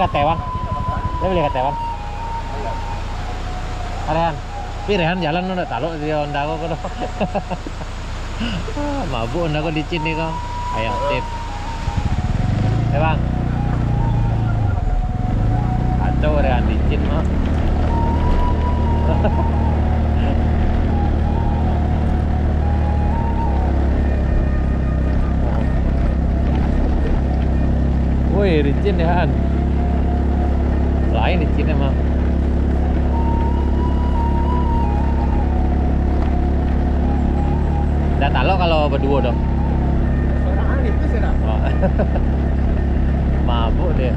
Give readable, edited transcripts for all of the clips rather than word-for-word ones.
kate bang? Dia beli kate bang? Rehan, tapi Rehan jalan udah taluk dia Honda kok kalau. Mabuk Honda kok licin nih kok. Ayo tip. Bang. Kacau Rehan licin mah. Woi, licin ya Han. Lain licin emang. Udah talo kalau berdua dong. Orang itu sih dah. Oh. Mabuk dia.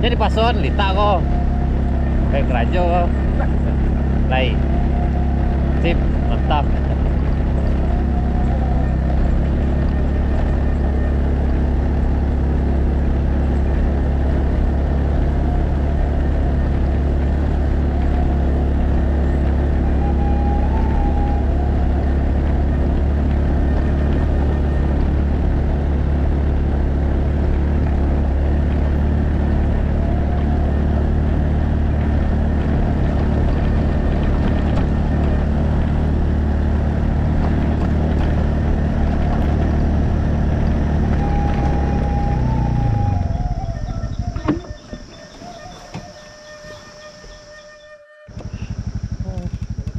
Jadi pason lita kok. Kayak kerajo kok. Lai. Sip, mantap.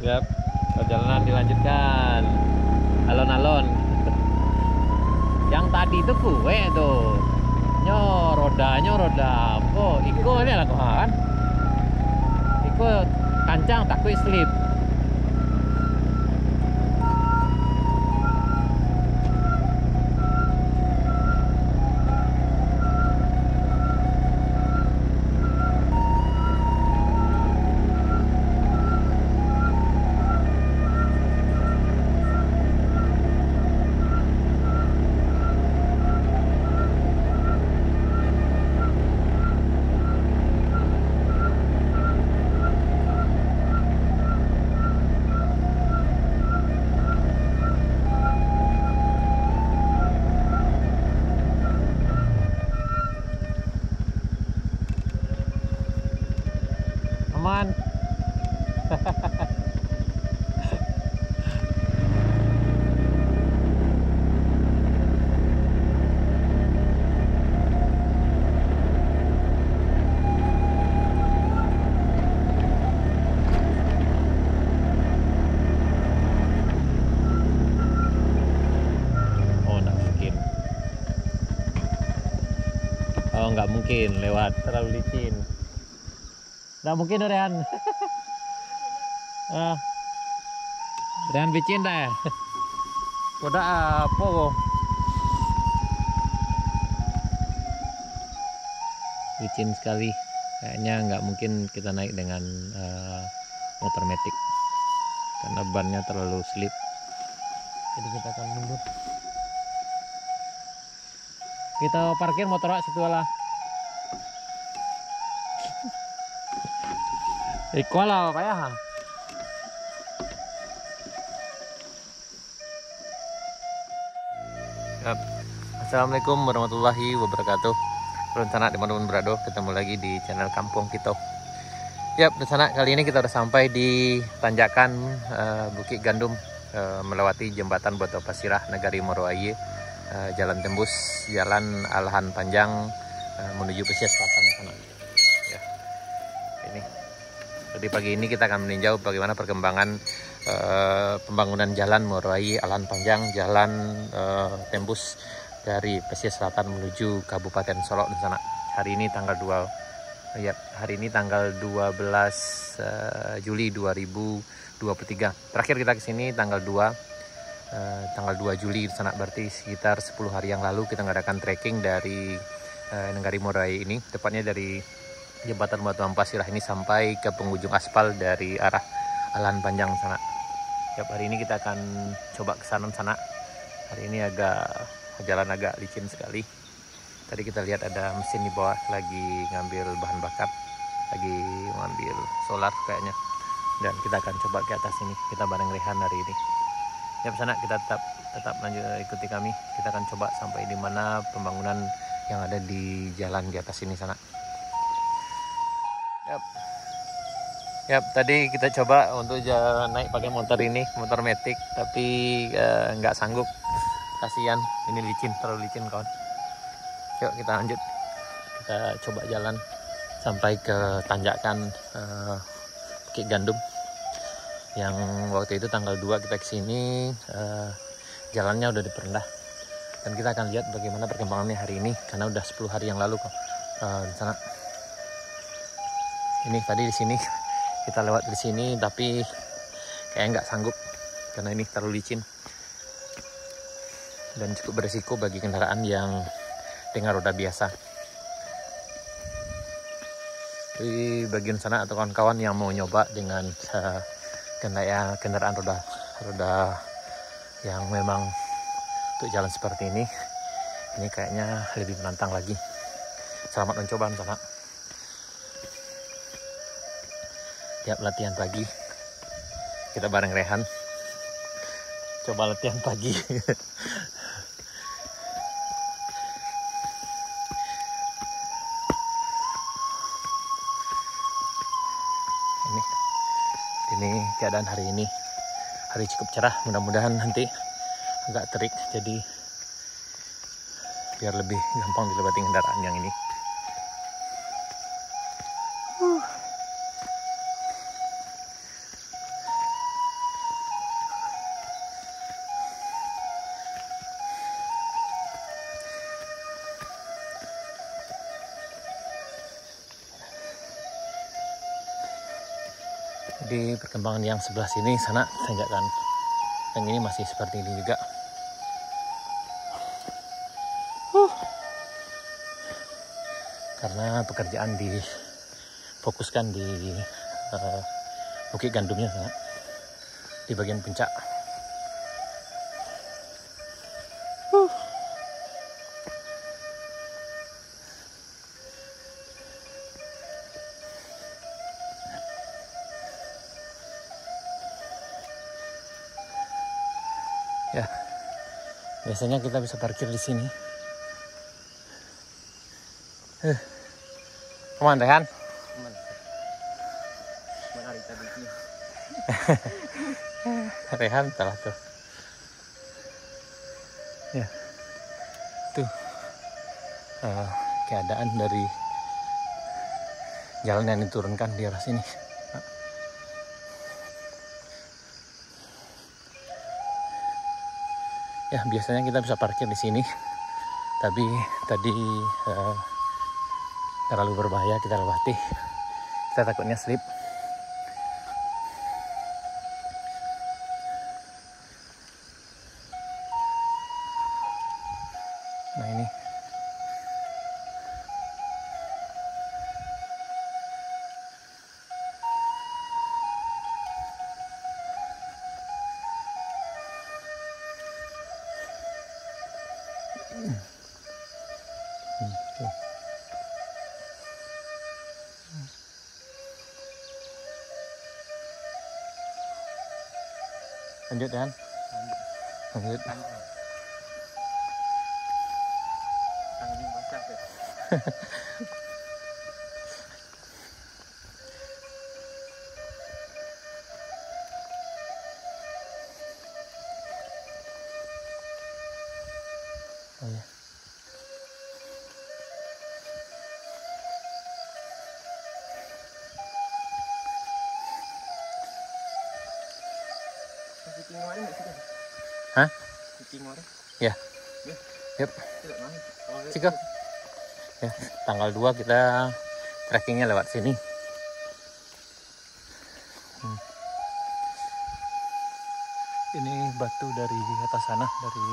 Yap, perjalanan dilanjutkan. Alon-alon. Yang tadi itu kue tuh. Rodanya roda apa? Iko ini lah kan? Iko kancang takut slip. Aman. Oh, nggak mungkin. Oh, nggak mungkin lewat terlalu licin. Nggak mungkin Rehan. Rehan licin dah. Udah apa kok? Licin sekali. Kayaknya nggak mungkin kita naik dengan motor matic karena bannya terlalu slip. Jadi kita akan mundur. Kita parkir motor situ lah. Ikual lah kayak ha. Assalamualaikum warahmatullahi wabarakatuh. Rencana teman-teman berado, ketemu lagi di channel Kampung Kita. Yap, rencana kali ini kita udah sampai di tanjakan Bukit Gandum, melewati jembatan Boto Pasirah Negari Moroaye, jalan tembus, jalan Alahan Panjang menuju Pesisir Selatan sana. Ya, ini. Jadi pagi ini kita akan meninjau bagaimana perkembangan pembangunan jalan Moroaye Alahan Panjang, jalan tembus dari Pesisir Selatan menuju Kabupaten Solok di sana. Hari ini tanggal 2 ya, hari ini tanggal 12 Juli 2023. Terakhir kita ke sini tanggal 2 Juli di sana, berarti sekitar 10 hari yang lalu kita mengadakan trekking dari Negari Moroaye ini, tepatnya dari jembatan Batuan Pasirah ini sampai ke penghujung aspal dari arah Alahan Panjang sana. Yap, hari ini kita akan coba ke sana. Hari ini jalan agak licin sekali. Tadi kita lihat ada mesin di bawah lagi ngambil bahan bakar, lagi ngambil solar kayaknya. Dan kita akan coba ke atas ini. Kita bareng Rehan hari ini. Ya, sana kita tetap lanjut ikuti kami. Kita akan coba sampai di mana pembangunan yang ada di jalan di atas ini sana. Yap. Yap, tadi kita coba untuk naik pakai motor ini, motor Matic, tapi nggak sanggup. Kasihan, ini licin, terlalu licin kawan. Yuk kita lanjut. Kita coba jalan sampai ke tanjakan Bukit Gandum. Yang waktu itu tanggal 2 kita kesini, jalannya udah diperendah. Dan kita akan lihat bagaimana perkembangannya hari ini, karena udah 10 hari yang lalu kok di sana. Ini tadi di sini kita lewat di sini, tapi kayak nggak sanggup karena ini terlalu licin dan cukup berisiko bagi kendaraan yang dengan roda biasa. Di bagian sana atau kawan-kawan yang mau nyoba dengan kendaraan roda yang memang untuk jalan seperti ini kayaknya lebih menantang lagi. Selamat mencoba di sana. Tiap latihan pagi kita bareng Rehan coba latihan pagi. ini keadaan hari ini, hari cukup cerah, mudah-mudahan nanti agak terik jadi biar lebih gampang dilewati kendaraan yang ini. Di perkembangan yang sebelah sini sana tanjakan yang ini masih seperti ini juga. Karena pekerjaan difokuskan di Bukit Gandumnya sana, di bagian puncak. Ya, biasanya kita bisa parkir di sini. Kemana Rehan? Rehan salah tuh. Ya, tuh keadaan dari jalan yang diturunkan di arah sini. Ya, biasanya kita bisa parkir di sini, tapi tadi terlalu berbahaya kita lewati. Kita takutnya slip. Nah ini. Tuh. Lanjut kan? Lanjut. Tangan basah deh. Oh ya. Hah? Ya. Yep. Cika. Ya, tanggal 2 kita trekkingnya lewat sini. Ini batu dari atas sana, dari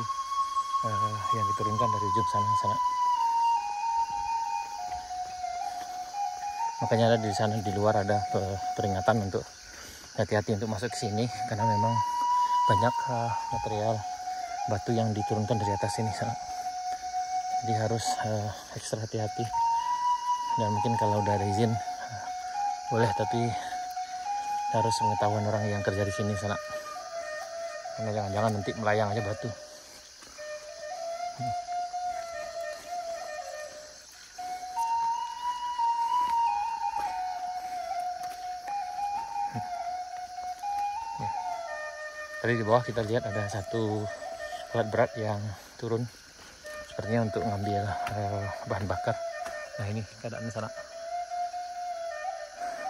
yang diturunkan dari ujung sana. Makanya ada di sana, di luar ada peringatan untuk hati-hati untuk masuk ke sini, karena memang banyak material batu yang diturunkan dari atas sini sana. Jadi harus ekstra hati-hati. Dan mungkin kalau udah ada izin boleh, tapi harus pengetahuan orang yang kerja di sini sana. Karena jangan-jangan nanti melayang aja batu. Tadi di bawah kita lihat ada satu alat berat yang turun, sepertinya untuk ngambil bahan bakar. Nah ini keadaan sana.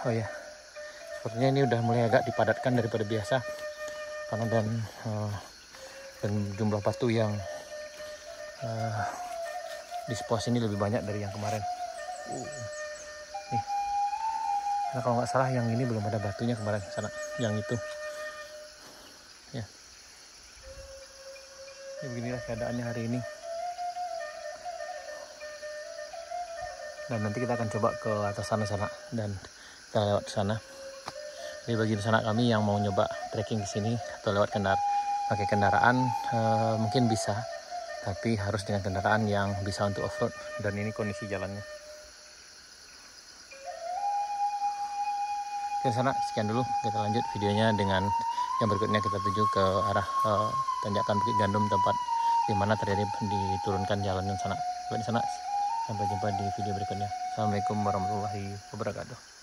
Oh ya, sepertinya ini udah mulai agak dipadatkan daripada biasa, karena dan jumlah batu yang di pos ini lebih banyak dari yang kemarin. Nih, karena kalau nggak salah yang ini belum ada batunya kemarin sana, yang itu. Ya, ini beginilah keadaannya hari ini. Dan nanti kita akan coba ke atas sana dan kita lewat sana. Jadi bagi sana kami yang mau nyoba trekking ke sini atau lewat pakai kendaraan mungkin bisa, tapi harus dengan kendaraan yang bisa untuk off-road. Dan ini kondisi jalannya. Oke sana, sekian dulu. Kita lanjut videonya dengan yang berikutnya. Kita tuju ke arah tanjakan Bukit Gandum, tempat dimana terjadi diturunkan jalan yang sana. Di sana. Sampai jumpa di video berikutnya. Assalamualaikum warahmatullahi wabarakatuh.